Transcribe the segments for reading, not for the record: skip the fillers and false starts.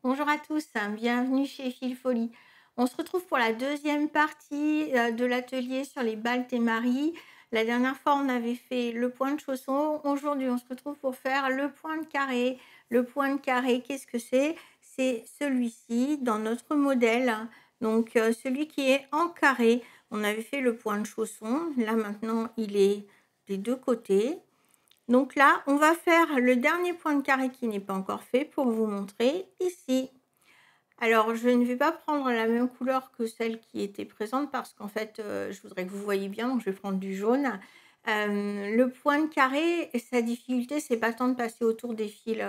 Bonjour à tous, bienvenue chez Filfolie. On se retrouve pour la deuxième partie de l'atelier sur les Baltes et Marie. La dernière fois, on avait fait le point de chausson. Aujourd'hui, on se retrouve pour faire le point de carré. Le point de carré, qu'est-ce que c'est? C'est celui-ci dans notre modèle. Donc, celui qui est en carré. On avait fait le point de chausson. Là, maintenant, il est des deux côtés. Donc là, on va faire le dernier point de carré qui n'est pas encore fait pour vous montrer ici. Alors, je ne vais pas prendre la même couleur que celle qui était présente parce qu'en fait, je voudrais que vous voyez bien, donc je vais prendre du jaune. Le point de carré, sa difficulté, c'est pas tant de passer autour des fils,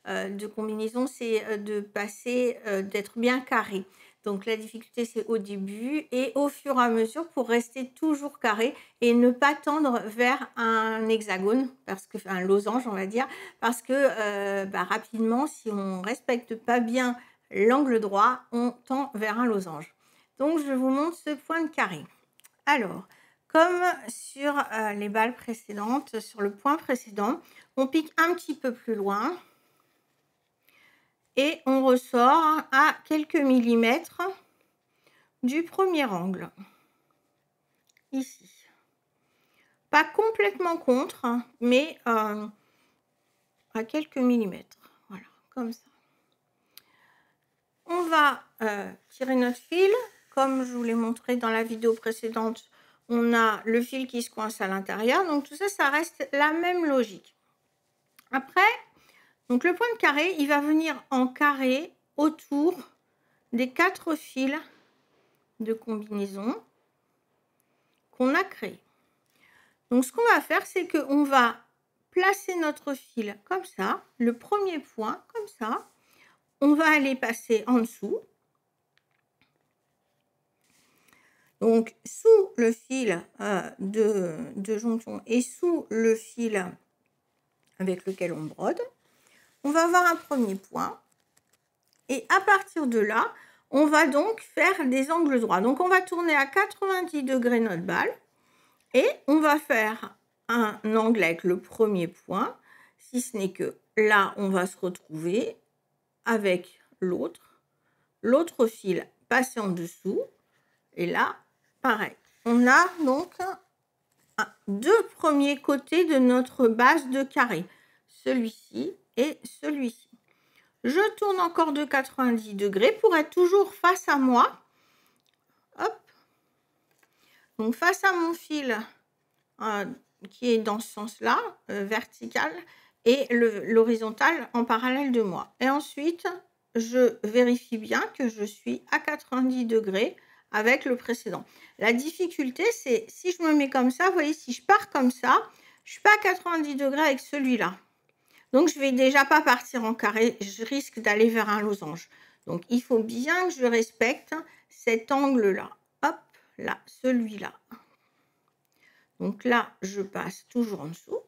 de combinaison, c'est, de passer, d'être bien carré. Donc la difficulté, c'est au début et au fur et à mesure pour rester toujours carré et ne pas tendre vers un hexagone parce que un losange, on va dire, parce que, rapidement, si on respecte pas bien l'angle droit, on tend vers un losange. Donc, je vous montre ce point de carré. Alors, comme sur les balles précédentes, sur le point précédent, on pique un petit peu plus loin et on ressort à quelques millimètres du premier angle, ici. Pas complètement contre, mais à quelques millimètres. Voilà, comme ça. On va tirer notre fil. Comme je vous l'ai montré dans la vidéo précédente, on a le fil qui se coince à l'intérieur. Donc tout ça, ça reste la même logique. Après, donc le point de carré, il va venir en carré autour des 4 fils de combinaison qu'on a créés. Donc ce qu'on va faire, c'est qu'on va placer notre fil comme ça, le premier point comme ça. On va aller passer en dessous. Donc, sous le fil de jonction et sous le fil avec lequel on brode, on va avoir un premier point. Et à partir de là, on va donc faire des angles droits. Donc, on va tourner à 90 degrés notre balle et on va faire un angle avec le premier point, si ce n'est que là, on va se retrouver avec l'autre fil passé en dessous et là, pareil. On a donc 2 premiers côtés de notre base de carré, celui-ci et celui-ci. Je tourne encore de 90 degrés pour être toujours face à moi. Hop. Donc face à mon fil qui est dans ce sens-là, vertical, et l'horizontal en parallèle de moi. Et ensuite, je vérifie bien que je suis à 90 degrés avec le précédent. La difficulté, c'est si je me mets comme ça, vous voyez, si je pars comme ça, je ne suis pas à 90 degrés avec celui-là. Donc, je ne vais déjà pas partir en carré, je risque d'aller vers un losange. Donc, il faut bien que je respecte cet angle-là. Hop, là, celui-là. Donc là, je passe toujours en dessous.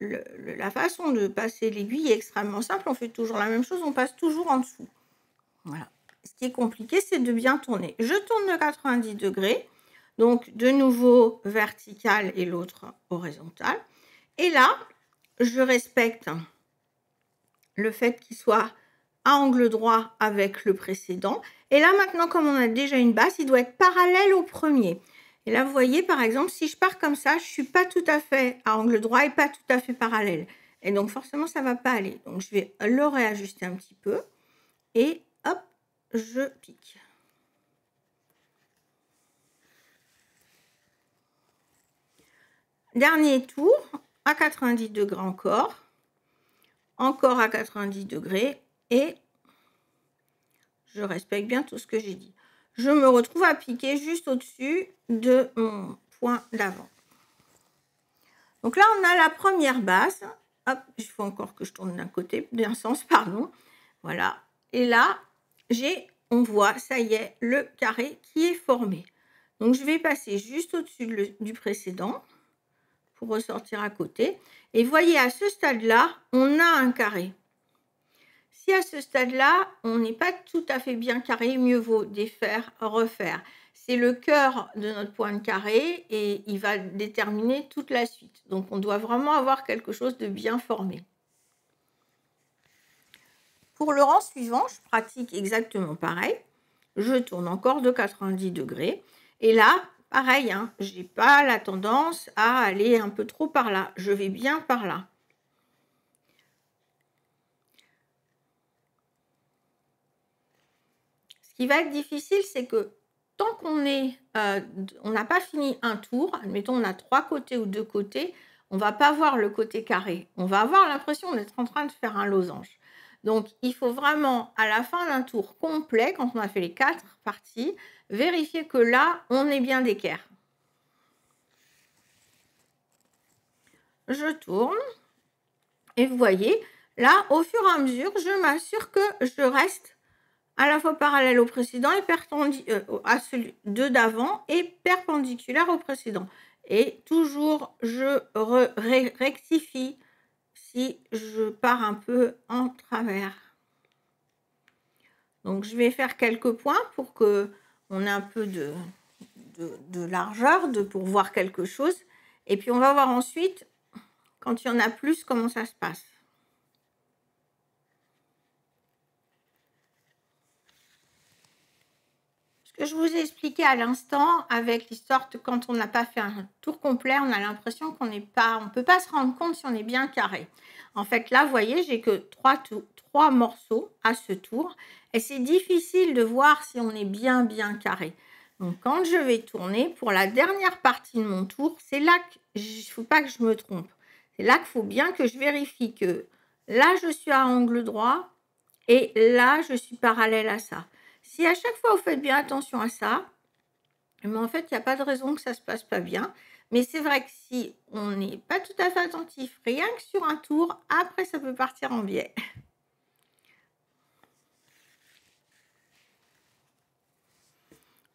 La façon de passer l'aiguille est extrêmement simple. On fait toujours la même chose, on passe toujours en dessous. Voilà. Ce qui est compliqué, c'est de bien tourner. Je tourne de 90 degrés. Donc, de nouveau vertical et l'autre horizontal. Et là, je respecte le fait qu'il soit à angle droit avec le précédent. Et là, maintenant, comme on a déjà une base, il doit être parallèle au premier. Et là, vous voyez, par exemple, si je pars comme ça, je ne suis pas tout à fait à angle droit et pas tout à fait parallèle. Et donc, forcément, ça ne va pas aller. Donc, je vais le réajuster un petit peu. Et hop, je pique. Dernier tour, à 90 degrés encore. Encore à 90 degrés. Et je respecte bien tout ce que j'ai dit. Je me retrouve à piquer juste au-dessus de mon point d'avant. Donc là, on a la première base. Hop, il faut encore que je tourne d'un côté, d'un sens, pardon. Voilà. Et là, on voit, ça y est, le carré qui est formé. Donc, je vais passer juste au-dessus du précédent pour ressortir à côté. Et voyez, à ce stade-là, on a un carré. Si à ce stade-là, on n'est pas tout à fait bien carré, mieux vaut défaire, refaire. C'est le cœur de notre point de carré et il va déterminer toute la suite. Donc, on doit vraiment avoir quelque chose de bien formé. pour le rang suivant, je pratique exactement pareil. Je tourne encore de 90 degrés. Et là, pareil, hein, je n'ai pas la tendance à aller un peu trop par là. Je vais bien par là. Ce qui va être difficile, c'est que tant qu'on on n'a pas fini un tour, admettons on a 3 côtés ou 2 côtés, on ne va pas voir le côté carré. On va avoir l'impression d'être en train de faire un losange. Donc, il faut vraiment, à la fin d'un tour complet, quand on a fait les 4 parties, vérifier que là, on est bien d'équerre. Je tourne. Et vous voyez, là, au fur et à mesure, je m'assure que je reste à la fois parallèle au précédent et à celui d'avant et perpendiculaire au précédent. Et toujours, je rectifie si je pars un peu en travers. Donc, je vais faire quelques points pour qu'on ait un peu de largeur pour voir quelque chose. Et puis, on va voir ensuite, quand il y en a plus, comment ça se passe. Ce que je vous ai expliqué à l'instant avec l'histoire de quand on n'a pas fait un tour complet, on a l'impression qu'on n'est pas, on ne peut pas se rendre compte si on est bien carré. En fait, là, vous voyez, j'ai que 3 morceaux à ce tour et c'est difficile de voir si on est bien carré. Donc, quand je vais tourner pour la dernière partie de mon tour, c'est là qu'il ne faut pas que je me trompe. C'est là qu'il faut bien que je vérifie que là, je suis à angle droit et là, je suis parallèle à ça. Si à chaque fois, vous faites bien attention à ça, mais en fait, il n'y a pas de raison que ça ne se passe pas bien. Mais c'est vrai que si on n'est pas tout à fait attentif, rien que sur un tour, après, ça peut partir en biais.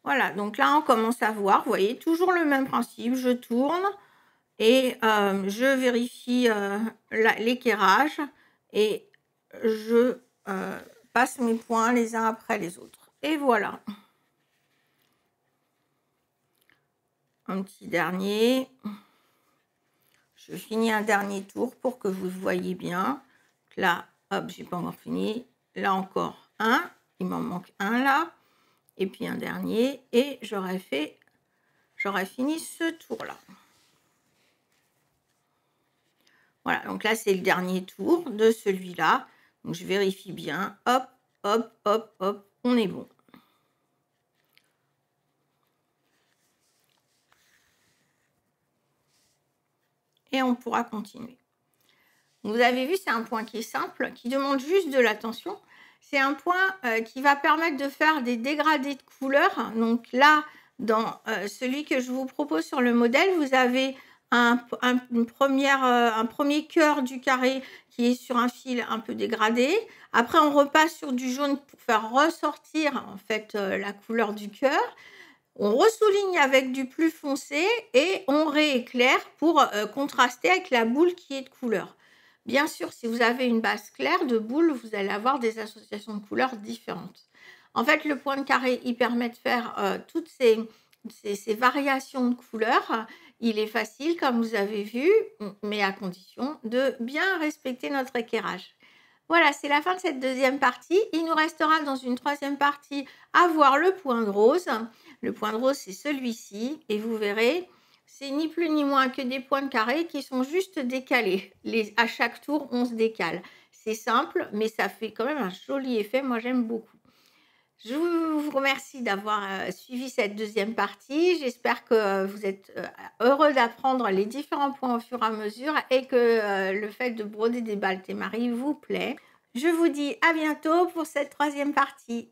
Voilà, donc là, on commence à voir. Vous voyez, toujours le même principe. Je tourne et je vérifie l'équerrage et je passe mes points les uns après les autres. Et voilà. Un petit dernier. Je finis un dernier tour pour que vous voyez bien. Là, hop, j'ai pas encore fini. Là encore un. Il m'en manque un là. Et puis un dernier. Et j'aurais fini ce tour-là. Voilà, donc là, c'est le dernier tour de celui-là. Donc, je vérifie bien. Hop, hop, hop, hop. On est bon. Et on pourra continuer. Vous avez vu, c'est un point qui est simple, qui demande juste de l'attention. C'est un point qui va permettre de faire des dégradés de couleurs. Donc là, dans celui que je vous propose sur le modèle, vous avez un premier cœur du carré qui est sur un fil un peu dégradé. Après, on repasse sur du jaune pour faire ressortir en fait la couleur du cœur. On ressouligne avec du plus foncé et on rééclaire pour contraster avec la boule qui est de couleur. Bien sûr, si vous avez une base claire de boule, vous allez avoir des associations de couleurs différentes. En fait, le point de carré, il permet de faire toutes ces variations de couleurs. Il est facile, comme vous avez vu, mais à condition de bien respecter notre équerrage. Voilà, c'est la fin de cette deuxième partie. Il nous restera dans une troisième partie à voir le point de rose. Le point de rose, c'est celui-ci. Et vous verrez, c'est ni plus ni moins que des points de carré qui sont juste décalés. À chaque tour, on se décale. C'est simple, mais ça fait quand même un joli effet. Moi, j'aime beaucoup. Je vous remercie d'avoir suivi cette deuxième partie. J'espère que vous êtes heureux d'apprendre les différents points au fur et à mesure et que le fait de broder des balles Témari vous plaît. Je vous dis à bientôt pour cette troisième partie.